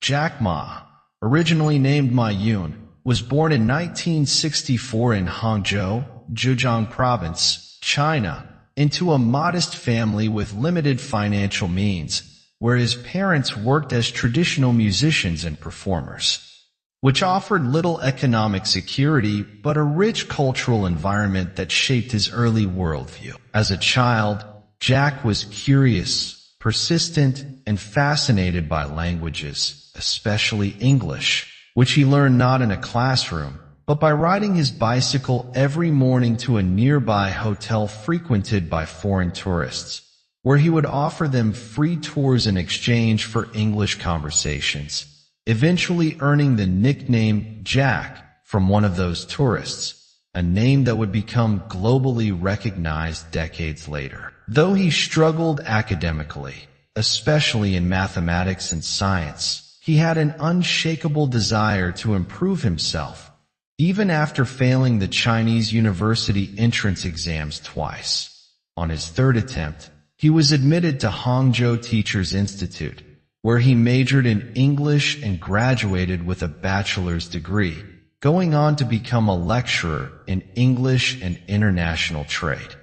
Jack Ma, originally named Ma Yun, was born in 1964 in Hangzhou, Zhejiang Province, China, into a modest family with limited financial means, where his parents worked as traditional musicians and performers, which offered little economic security but a rich cultural environment that shaped his early worldview. As a child, Jack was curious, persistent, and fascinated by languages, especially English, which he learned not in a classroom, but by riding his bicycle every morning to a nearby hotel frequented by foreign tourists, where he would offer them free tours in exchange for English conversations, eventually earning the nickname Jack from one of those tourists, a name that would become globally recognized decades later. Though he struggled academically, especially in mathematics and science, he had an unshakable desire to improve himself, even after failing the Chinese university entrance exams twice. On his third attempt, he was admitted to Hangzhou Teachers Institute, where he majored in English and graduated with a bachelor's degree, going on to become a lecturer in English and international trade.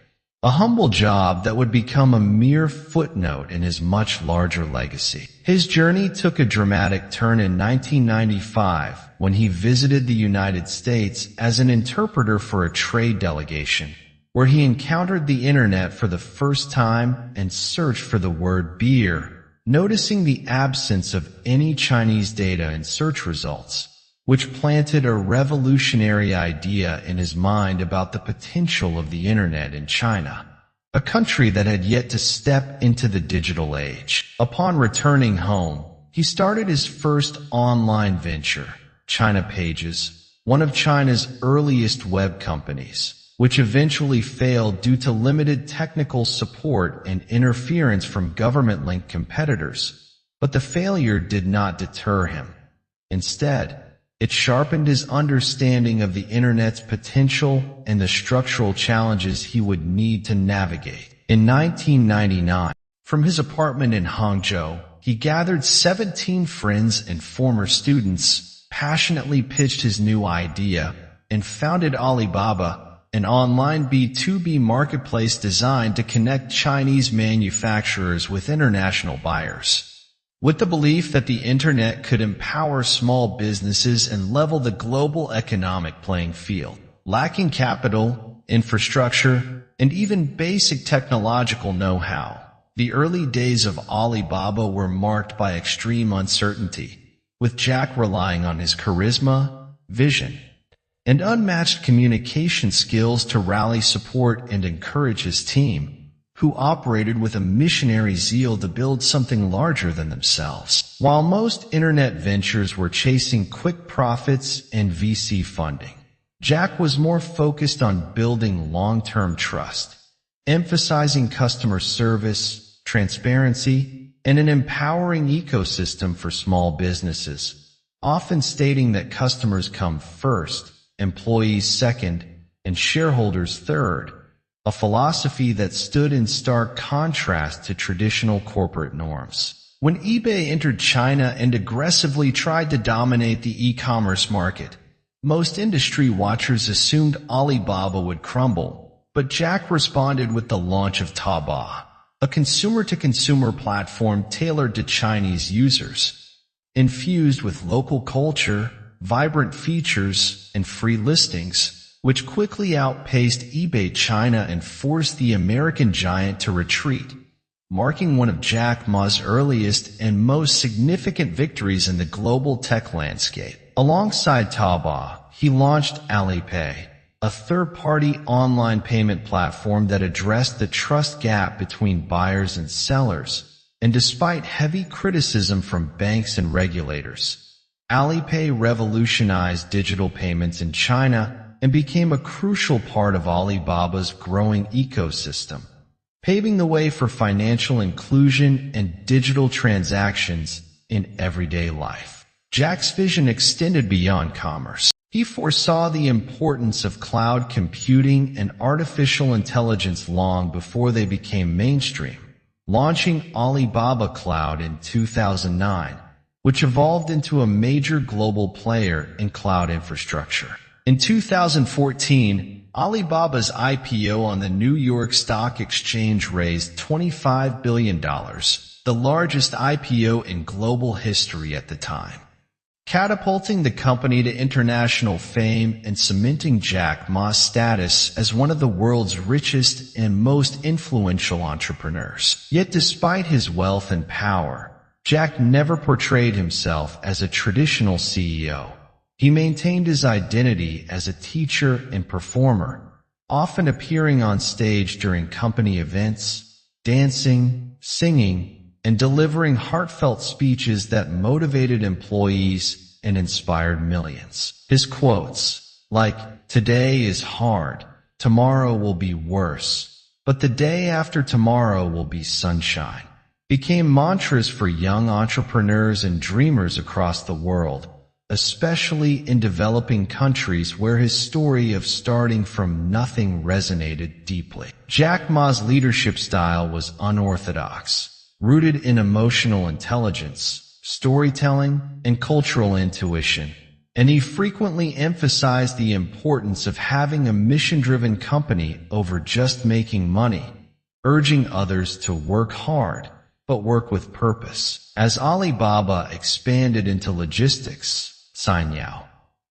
A humble job that would become a mere footnote in his much larger legacy. His journey took a dramatic turn in 1995 when he visited the United States as an interpreter for a trade delegation, where he encountered the internet for the first time and searched for the word beer, noticing the absence of any Chinese data in search results, which planted a revolutionary idea in his mind about the potential of the internet in China, a country that had yet to step into the digital age. Upon returning home, he started his first online venture, China Pages, one of China's earliest web companies, which eventually failed due to limited technical support and interference from government-linked competitors. But the failure did not deter him. Instead, it sharpened his understanding of the internet's potential and the structural challenges he would need to navigate. In 1999, from his apartment in Hangzhou, he gathered 17 friends and former students, passionately pitched his new idea, and founded Alibaba, an online B2B marketplace designed to connect Chinese manufacturers with international buyers. With the belief that the internet could empower small businesses and level the global economic playing field. Lacking capital, infrastructure, and even basic technological know-how, the early days of Alibaba were marked by extreme uncertainty, with Jack relying on his charisma, vision, and unmatched communication skills to rally support and encourage his team, who operated with a missionary zeal to build something larger than themselves. While most internet ventures were chasing quick profits and VC funding, Jack was more focused on building long-term trust, emphasizing customer service, transparency, and an empowering ecosystem for small businesses, often stating that customers come first, employees second, and shareholders third, a philosophy that stood in stark contrast to traditional corporate norms. When eBay entered China and aggressively tried to dominate the e-commerce market, most industry watchers assumed Alibaba would crumble, but Jack responded with the launch of Taobao, a consumer-to-consumer platform tailored to Chinese users. Infused with local culture, vibrant features, and free listings, which quickly outpaced eBay China and forced the American giant to retreat, marking one of Jack Ma's earliest and most significant victories in the global tech landscape. Alongside Taobao, he launched Alipay, a third-party online payment platform that addressed the trust gap between buyers and sellers, and despite heavy criticism from banks and regulators, Alipay revolutionized digital payments in China and became a crucial part of Alibaba's growing ecosystem, paving the way for financial inclusion and digital transactions in everyday life. Jack's vision extended beyond commerce. He foresaw the importance of cloud computing and artificial intelligence long before they became mainstream, launching Alibaba Cloud in 2009, which evolved into a major global player in cloud infrastructure. In 2014, Alibaba's IPO on the New York Stock Exchange raised $25 billion, the largest IPO in global history at the time, catapulting the company to international fame and cementing Jack Ma's status as one of the world's richest and most influential entrepreneurs. Yet despite his wealth and power, Jack never portrayed himself as a traditional CEO. He maintained his identity as a teacher and performer, often appearing on stage during company events, dancing, singing, and delivering heartfelt speeches that motivated employees and inspired millions. His quotes, like, "Today is hard, tomorrow will be worse, but the day after tomorrow will be sunshine," became mantras for young entrepreneurs and dreamers across the world, especially in developing countries where his story of starting from nothing resonated deeply. Jack Ma's leadership style was unorthodox, rooted in emotional intelligence, storytelling, and cultural intuition, and he frequently emphasized the importance of having a mission-driven company over just making money, urging others to work hard, but work with purpose. As Alibaba expanded into logistics, Cainiao,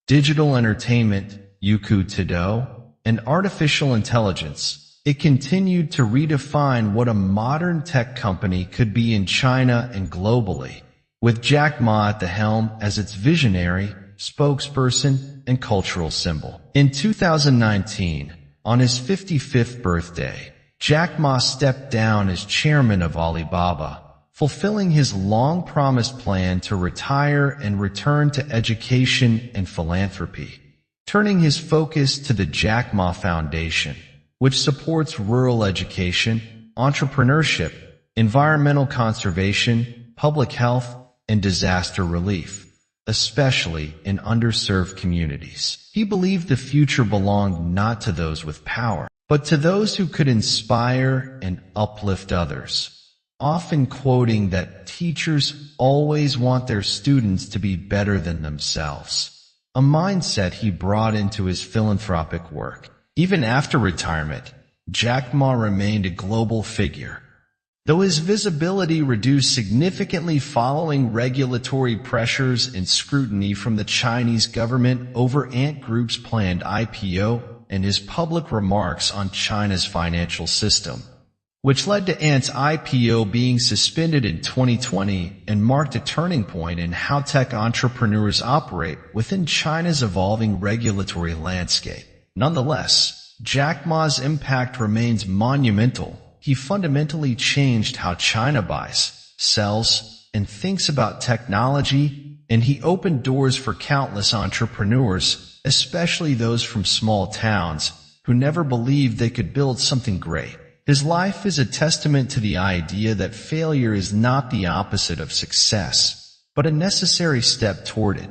digital entertainment, Youku Tudou, and artificial intelligence, it continued to redefine what a modern tech company could be in China and globally, with Jack Ma at the helm as its visionary, spokesperson, and cultural symbol. In 2019, on his 55th birthday, Jack Ma stepped down as chairman of Alibaba, fulfilling his long-promised plan to retire and return to education and philanthropy, turning his focus to the Jack Ma Foundation, which supports rural education, entrepreneurship, environmental conservation, public health, and disaster relief, especially in underserved communities. He believed the future belonged not to those with power, but to those who could inspire and uplift others, often quoting that teachers always want their students to be better than themselves, a mindset he brought into his philanthropic work. Even after retirement, Jack Ma remained a global figure, though his visibility reduced significantly following regulatory pressures and scrutiny from the Chinese government over Ant Group's planned IPO and his public remarks on China's financial system, which led to Ant's IPO being suspended in 2020 and marked a turning point in how tech entrepreneurs operate within China's evolving regulatory landscape. Nonetheless, Jack Ma's impact remains monumental. He fundamentally changed how China buys, sells, and thinks about technology, and he opened doors for countless entrepreneurs, especially those from small towns, who never believed they could build something great. His life is a testament to the idea that failure is not the opposite of success, but a necessary step toward it,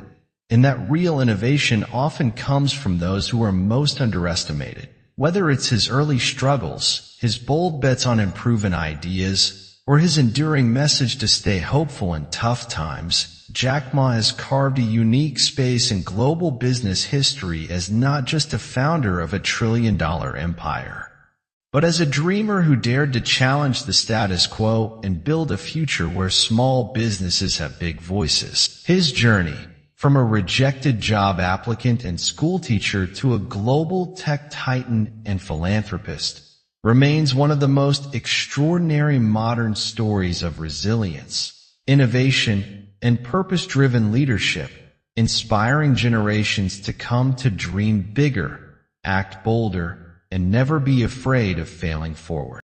and that real innovation often comes from those who are most underestimated. Whether it's his early struggles, his bold bets on unproven ideas, or his enduring message to stay hopeful in tough times, Jack Ma has carved a unique space in global business history as not just a founder of a trillion-dollar empire, but as a dreamer who dared to challenge the status quo and build a future where small businesses have big voices. His journey, from a rejected job applicant and schoolteacher to a global tech titan and philanthropist, remains one of the most extraordinary modern stories of resilience, innovation, and purpose-driven leadership, inspiring generations to come to dream bigger, act bolder, and never be afraid of failing forward.